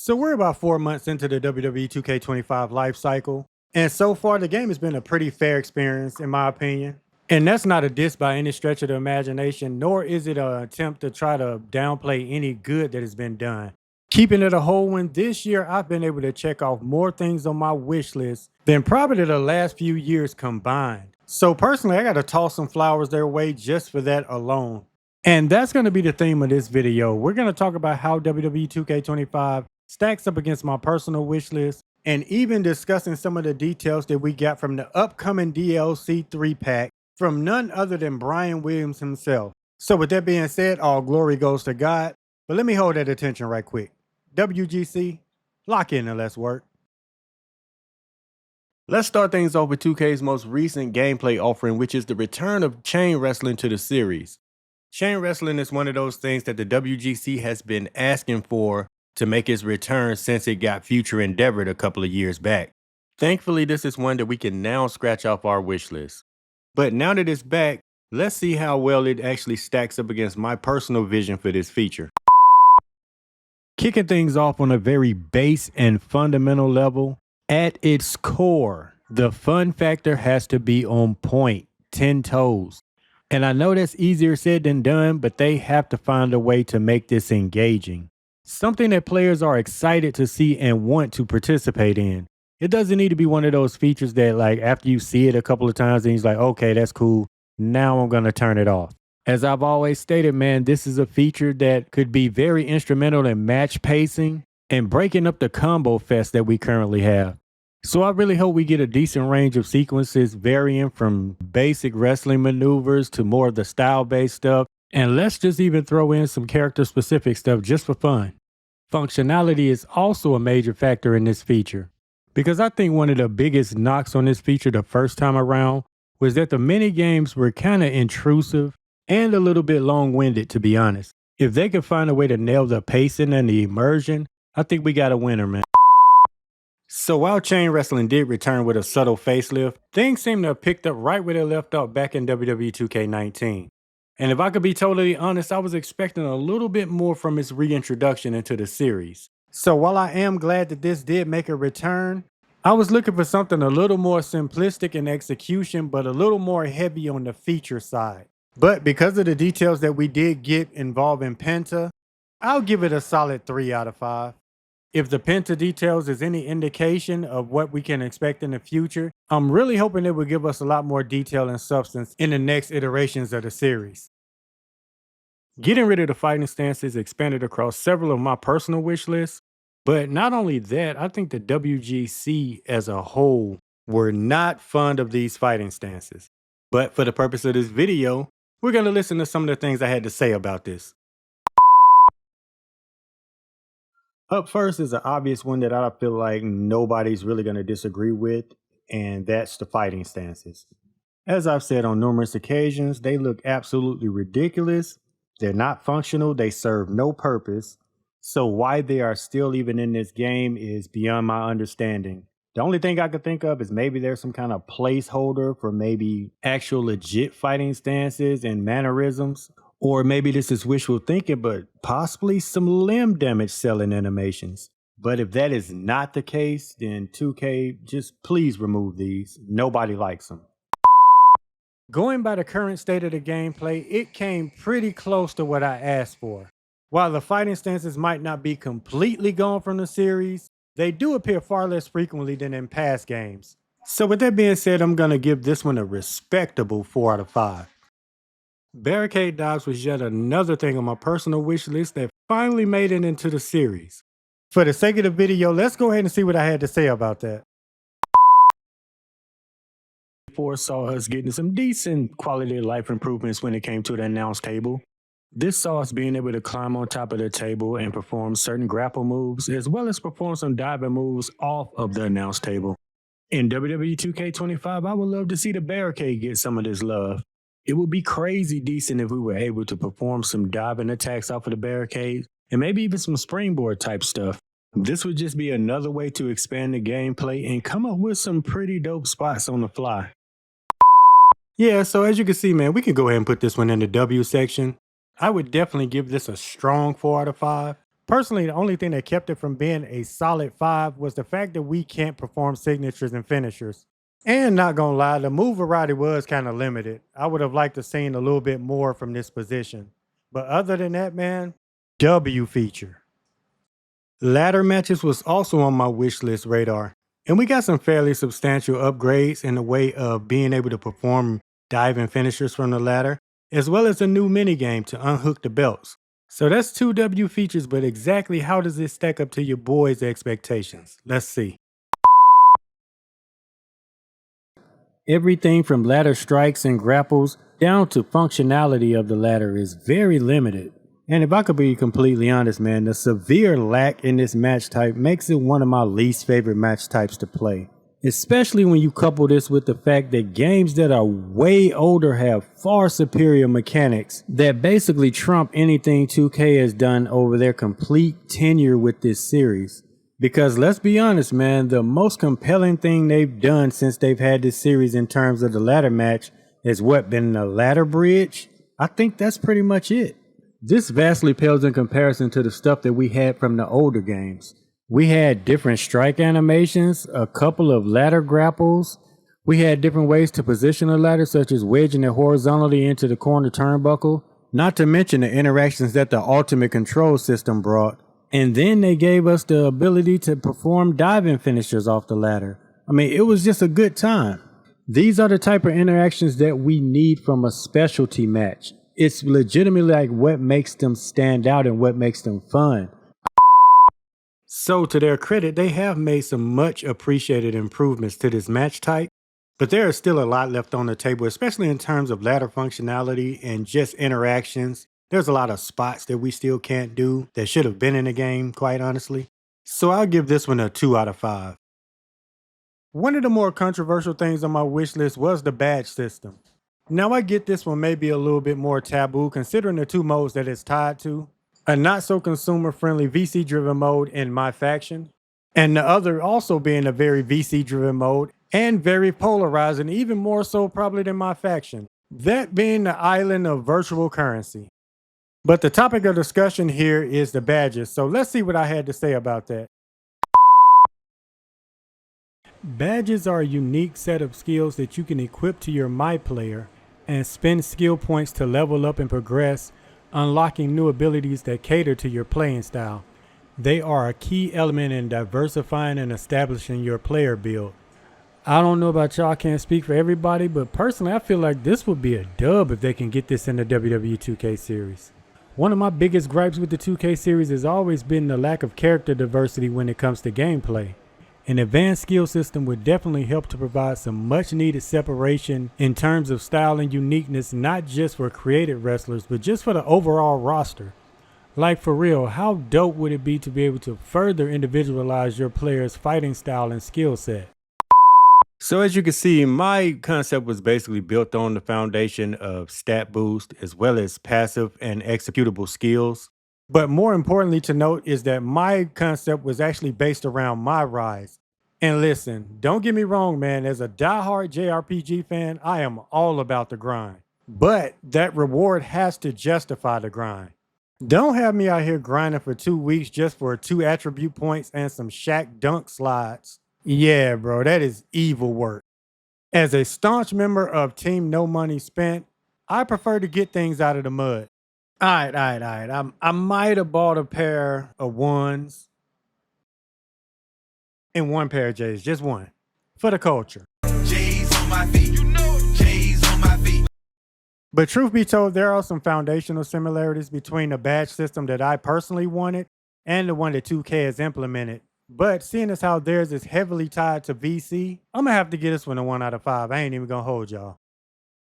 So we're about 4 months into the WWE 2K25 life cycle. And so far, the game has been a pretty fair experience, in my opinion. And that's not a diss by any stretch of the imagination, nor is it an attempt to try to downplay any good that has been done. Keeping it a whole one, this year I've been able to check off more things on my wish list than probably the last few years combined. So personally, I got to toss some flowers their way just for that alone. And that's going to be the theme of this video. We're going to talk about how WWE 2K25 stacks up against my personal wish list, and even discussing some of the details that we got from the upcoming DLC 3-pack from none other than Brian Williams himself. So with that being said, all glory goes to God. But let me hold that attention right quick. WGC, lock in and let's work. Let's start things off with 2K's most recent gameplay offering, which is the return of chain wrestling to the series. Chain wrestling is one of those things that the WGC has been asking for to make its return since it got Future Endeavored a couple of years back. Thankfully, this is one that we can now scratch off our wish list. But now that it's back, let's see how well it actually stacks up against my personal vision for this feature. Kicking things off on a very base and fundamental level, at its core, the fun factor has to be on point, 10 toes. And I know that's easier said than done, but they have to find a way to make this engaging. Something that players are excited to see and want to participate in. It doesn't need to be one of those features that, like, after you see it a couple of times and he's like, okay, that's cool, now I'm going to turn it off. As I've always stated, man, this is a feature that could be very instrumental in match pacing and breaking up the combo fest that we currently have. So I really hope we get a decent range of sequences varying from basic wrestling maneuvers to more of the style-based stuff. And let's just even throw in some character-specific stuff just for fun. Functionality is also a major factor in this feature, because I think one of the biggest knocks on this feature the first time around was that the mini games were kind of intrusive and a little bit long-winded, to be honest. If they could find a way to nail the pacing and the immersion, I think we got a winner, man. So while chain wrestling did return with a subtle facelift, things seem to have picked up right where they left off back in WWE 2K19. And if I could be totally honest, I was expecting a little bit more from its reintroduction into the series. So while I am glad that this did make a return, I was looking for something a little more simplistic in execution, but a little more heavy on the feature side. But because of the details that we did get involving Penta, I'll give it a solid 3 out of 5. If the Penta details is any indication of what we can expect in the future, I'm really hoping it will give us a lot more detail and substance in the next iterations of the series. Getting rid of the fighting stances expanded across several of my personal wish lists, but not only that, I think the WGC as a whole were not fond of these fighting stances. But for the purpose of this video, we're going to listen to some of the things I had to say about this. Up first is an obvious one that I feel like nobody's really going to disagree with, and that's the fighting stances. As I've said on numerous occasions, they look absolutely ridiculous. They're not functional. They serve no purpose. So why they are still even in this game is beyond my understanding. The only thing I could think of is maybe there's some kind of placeholder for maybe actual legit fighting stances and mannerisms. Or maybe this is wishful thinking, but possibly some limb damage selling animations. But if that is not the case, then 2K, just please remove these. Nobody likes them. Going by the current state of the gameplay, it came pretty close to what I asked for. While the fighting stances might not be completely gone from the series, they do appear far less frequently than in past games. So with that being said, I'm going to give this one a respectable 4 out of 5. Barricade dives was yet another thing on my personal wish list that finally made it into the series. For the sake of the video, let's go ahead and see what I had to say about that. Saw us getting some decent quality of life improvements when it came to the announce table. This saw us being able to climb on top of the table and perform certain grapple moves, as well as perform some diving moves off of the announce table. In WWE 2K25, I would love to see the Barricade get some of this love. It would be crazy decent if we were able to perform some diving attacks off of the Barricade, and maybe even some springboard type stuff. This would just be another way to expand the gameplay and come up with some pretty dope spots on the fly. Yeah, so as you can see, man, we can go ahead and put this one in the W section. I would definitely give this a strong 4 out of 5. Personally, the only thing that kept it from being a solid 5 was the fact that we can't perform signatures and finishers. And not gonna lie, the move variety was kind of limited. I would have liked to seen a little bit more from this position. But other than that, man, W feature. Ladder matches was also on my wish list radar. And we got some fairly substantial upgrades in the way of being able to perform diving finishers from the ladder, as well as a new minigame to unhook the belts. So that's 2 W features, but exactly how does this stack up to your boys' expectations? Let's see. Everything from ladder strikes and grapples down to functionality of the ladder is very limited. And if I could be completely honest, man, the severe lack in this match type makes it one of my least favorite match types to play. Especially when you couple this with the fact that games that are way older have far superior mechanics that basically trump anything 2K has done over their complete tenure with this series. Because let's be honest, man, the most compelling thing they've done since they've had this series in terms of the ladder match has been the ladder bridge? I think that's pretty much it. This vastly pales in comparison to the stuff that we had from the older games. We had different strike animations, a couple of ladder grapples. We had different ways to position a ladder, such as wedging it horizontally into the corner turnbuckle, not to mention the interactions that the ultimate control system brought. And then they gave us the ability to perform diving finishers off the ladder. I mean, it was just a good time. These are the type of interactions that we need from a specialty match. It's legitimately like what makes them stand out and what makes them fun. So to their credit, they have made some much appreciated improvements to this match type, but there is still a lot left on the table, especially in terms of ladder functionality and just interactions. There's a lot of spots that we still can't do that should have been in the game, quite honestly. So I'll give this one a 2 out of 5. One of the more controversial things on my wish list was the badge system. Now I get this one may be a little bit more taboo considering the 2 modes that it's tied to. A not so consumer friendly VC driven mode in my faction, and the other also being a very VC driven mode and very polarizing, even more so probably than my faction. That being the island of virtual currency. But the topic of discussion here is the badges, so let's see what I had to say about that. Badges are a unique set of skills that you can equip to your My Player and spend skill points to level up and progress, unlocking new abilities that cater to your playing style. They are a key element in diversifying and establishing your player build. I don't know about y'all, can't speak for everybody, but personally I feel like this would be a dub if they can get this in the WWE 2K series. One of my biggest gripes with the 2K series has always been the lack of character diversity when it comes to gameplay. An advanced skill system would definitely help to provide some much needed separation in terms of style and uniqueness, not just for created wrestlers, but just for the overall roster. Like for real, how dope would it be to be able to further individualize your player's fighting style and skill set? So as you can see, my concept was basically built on the foundation of stat boost as well as passive and executable skills. But more importantly to note is that my concept was actually based around my rise. And listen, don't get me wrong, man, as a diehard JRPG fan, I am all about the grind. But that reward has to justify the grind. Don't have me out here grinding for 2 weeks just for 2 attribute points and some Shaq dunk slides. Yeah, bro, that is evil work. As a staunch member of Team No Money Spent, I prefer to get things out of the mud. All right. I might have bought a pair of ones and 1 pair of J's, just 1, for the culture. J's on my feet, you know it. J's on my feet. But truth be told, there are some foundational similarities between the badge system that I personally wanted and the one that 2K has implemented. But seeing as how theirs is heavily tied to VC, I'm gonna have to give this one a 1 out of 5. I ain't even gonna hold y'all.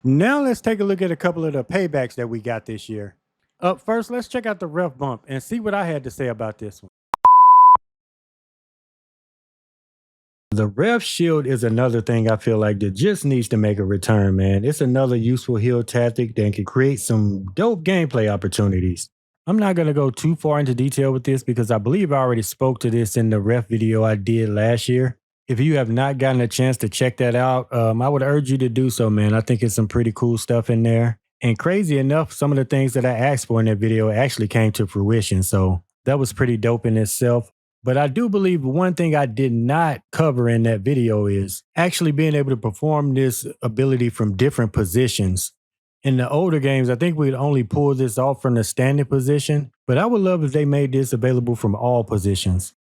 Now let's take a look at a couple of the paybacks that we got this year. Up first, let's check out the ref bump and see what I had to say about this one. The ref shield is another thing I feel like that just needs to make a return, man. It's another useful heal tactic that can create some dope gameplay opportunities. I'm not going to go too far into detail with this because I believe I already spoke to this in the ref video I did last year. If you have not gotten a chance to check that out, I would urge you to do so, man. I think it's some pretty cool stuff in there. And crazy enough, some of the things that I asked for in that video actually came to fruition. So That was pretty dope in itself. But I do believe one thing I did not cover in that video is actually being able to perform this ability from different positions. In the older games, I think we'd only pull this off from the standing position, but I would love if they made this available from all positions.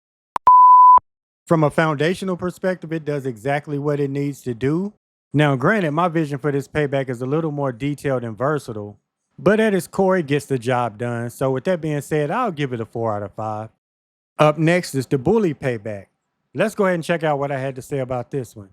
From a foundational perspective, it does exactly what it needs to do. Now, granted, my vision for this payback is a little more detailed and versatile, but at its core, it gets the job done. So, with that being said, I'll give it a 4 out of 5. Up next is the bully payback. Let's go ahead and check out what I had to say about this one.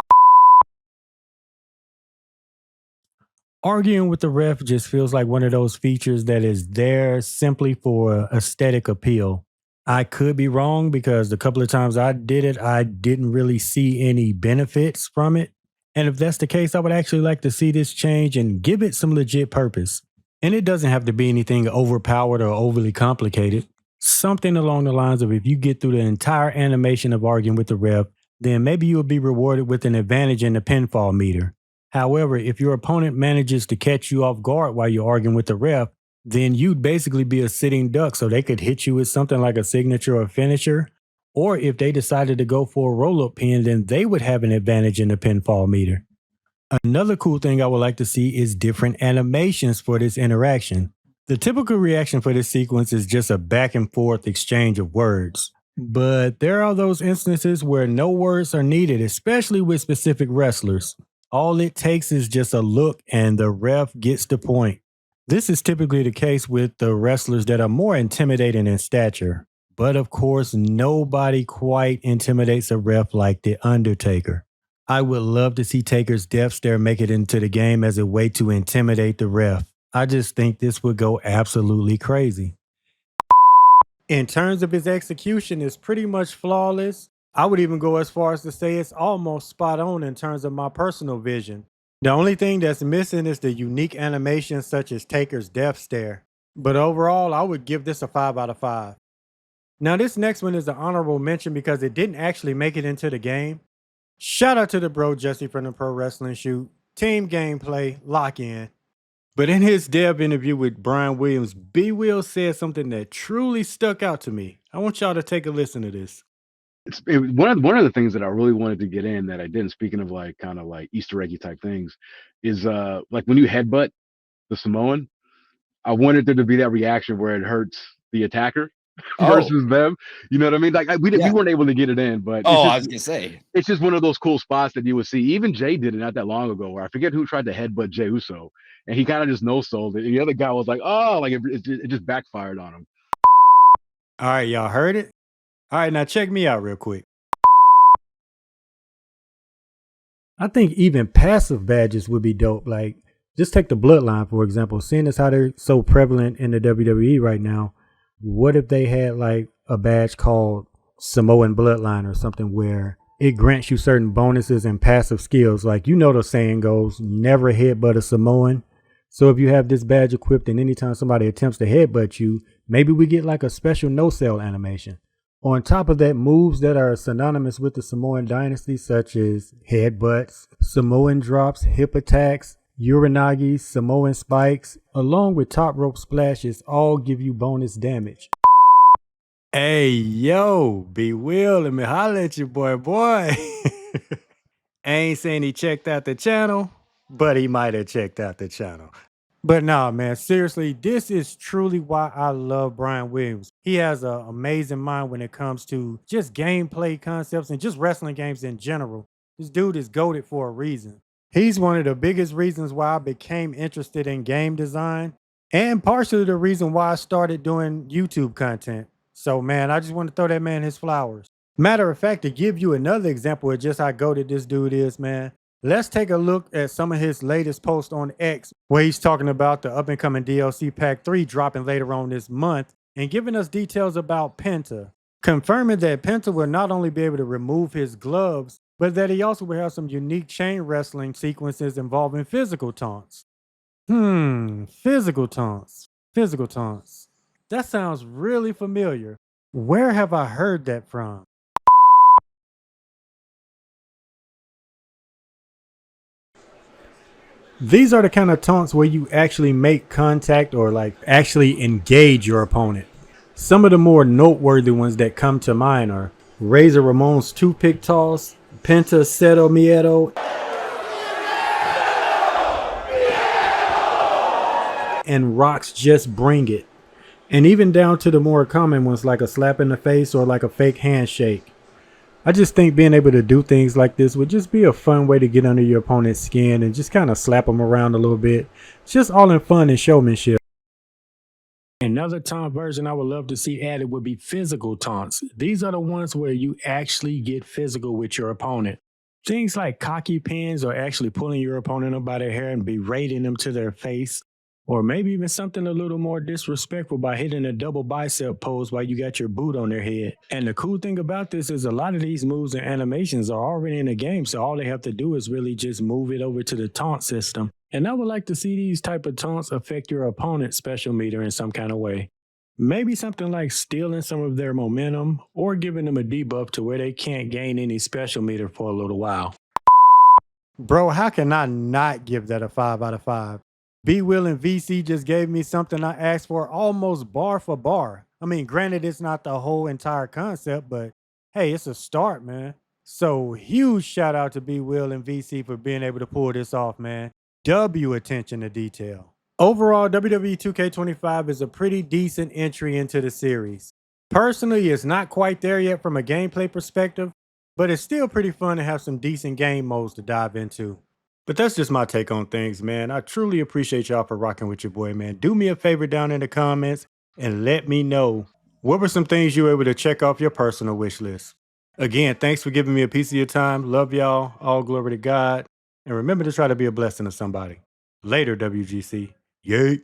Arguing with the ref just feels like one of those features that is there simply for aesthetic appeal. I could be wrong because the couple of times I did it, I didn't really see any benefits from it. And if that's the case, I would actually like to see this change and give it some legit purpose. And it doesn't have to be anything overpowered or overly complicated. Something along the lines of if you get through the entire animation of arguing with the ref, then maybe you'll be rewarded with an advantage in the pinfall meter. However, if your opponent manages to catch you off guard while you're arguing with the ref, then you'd basically be a sitting duck, so they could hit you with something like a signature or finisher. Or if they decided to go for a roll-up pin, then they would have an advantage in the pinfall meter. Another cool thing I would like to see is different animations for this interaction. The typical reaction for this sequence is just a back and forth exchange of words. But there are those instances where no words are needed, especially with specific wrestlers. All it takes is just a look and the ref gets the point. This is typically the case with the wrestlers that are more intimidating in stature. But of course, nobody quite intimidates a ref like The Undertaker. I would love to see Taker's death stare make it into the game as a way to intimidate the ref. I just think this would go absolutely crazy. In terms of his execution, it's pretty much flawless. I would even go as far as to say it's almost spot on in terms of my personal vision. The only thing that's missing is the unique animations such as Taker's death stare. But overall, I would give this a 5 out of 5. Now this next one is an honorable mention because it didn't actually make it into the game. Shout out to the bro Jesse from the Pro Wrestling Shoot. Team gameplay, lock in. But in his dev interview with Brian Williams, B. Will said something that truly stuck out to me. I want y'all to take a listen to this. One of the things that I really wanted to get in that I didn't, speaking of like kind of like Easter eggy type things, is like when you headbutt the Samoan, I wanted there to be that reaction where it hurts the attacker versus them. You know what I mean? Like we weren't able to get it in, but I was gonna say it's just one of those cool spots that you would see. Even Jay did it not that long ago, where I forget who tried to headbutt Jey Uso, and he kind of just no-sold it. And the other guy was like, "Oh," like it just backfired on him. All right, y'all heard it? All right, now check me out real quick. I think even passive badges would be dope. Like, just take the Bloodline, for example. Seeing as how they're so prevalent in the WWE right now, what if they had like a badge called Samoan Bloodline or something where it grants you certain bonuses and passive skills? Like, you know the saying goes, never headbutt a Samoan. So if you have this badge equipped and anytime somebody attempts to headbutt you, maybe we get like a special no-sell animation. On top of that, moves that are synonymous with the Samoan dynasty, such as headbutts, Samoan drops, hip attacks, uranagi, Samoan spikes, along with top rope splashes, all give you bonus damage. Hey, yo, B. Will, let me holler at you, boy. I ain't saying he checked out the channel, but he might have checked out the channel. But nah, man, seriously, this is truly why I love Brian Williams. He has an amazing mind when it comes to just gameplay concepts and just wrestling games in general. This dude is goated for a reason. He's one of the biggest reasons why I became interested in game design and partially the reason why I started doing YouTube content. So, man, I just want to throw that man his flowers. Matter of fact, to give you another example of just how goated this dude is, man, let's take a look at some of his latest posts on X, where he's talking about the up-and-coming DLC Pack 3 dropping later on this month and giving us details about Penta, confirming that Penta will not only be able to remove his gloves, but that he also will have some unique chain wrestling sequences involving physical taunts. Physical taunts. Physical taunts. That sounds really familiar. Where have I heard that from? These are the kind of taunts where you actually make contact or like actually engage your opponent. Some of the more noteworthy ones that come to mind are Razor Ramon's toothpick toss, Penta Cero Miedo, and Rock's Just Bring It. And even down to the more common ones like a slap in the face or like a fake handshake. I just think being able to do things like this would just be a fun way to get under your opponent's skin and just kind of slap them around a little bit. It's just all in fun and showmanship. Another taunt version I would love to see added would be physical taunts. These are the ones where you actually get physical with your opponent. Things like cocky pins or actually pulling your opponent up by their hair and berating them to their face. Or maybe even something a little more disrespectful by hitting a double bicep pose while you got your boot on their head. And the cool thing about this is a lot of these moves and animations are already in the game, so all they have to do is really just move it over to the taunt system. And I would like to see these type of taunts affect your opponent's special meter in some kind of way. Maybe something like stealing some of their momentum or giving them a debuff to where they can't gain any special meter for a little while. Bro, how can I not give that a 5 out of 5? B Will and VC just gave me something I asked for almost bar for bar. I mean, granted, it's not the whole entire concept, but hey, it's a start, man. So huge shout out to B Will and VC for being able to pull this off, man. W attention to detail. Overall, WWE 2K25 is a pretty decent entry into the series. Personally, it's not quite there yet from a gameplay perspective, but it's still pretty fun to have some decent game modes to dive into. But that's just my take on things, man. I truly appreciate y'all for rocking with your boy, man. Do me a favor down in the comments and let me know what were some things you were able to check off your personal wish list. Again, thanks for giving me a piece of your time. Love y'all. All glory to God. And remember to try to be a blessing to somebody. Later, WGC. Yay.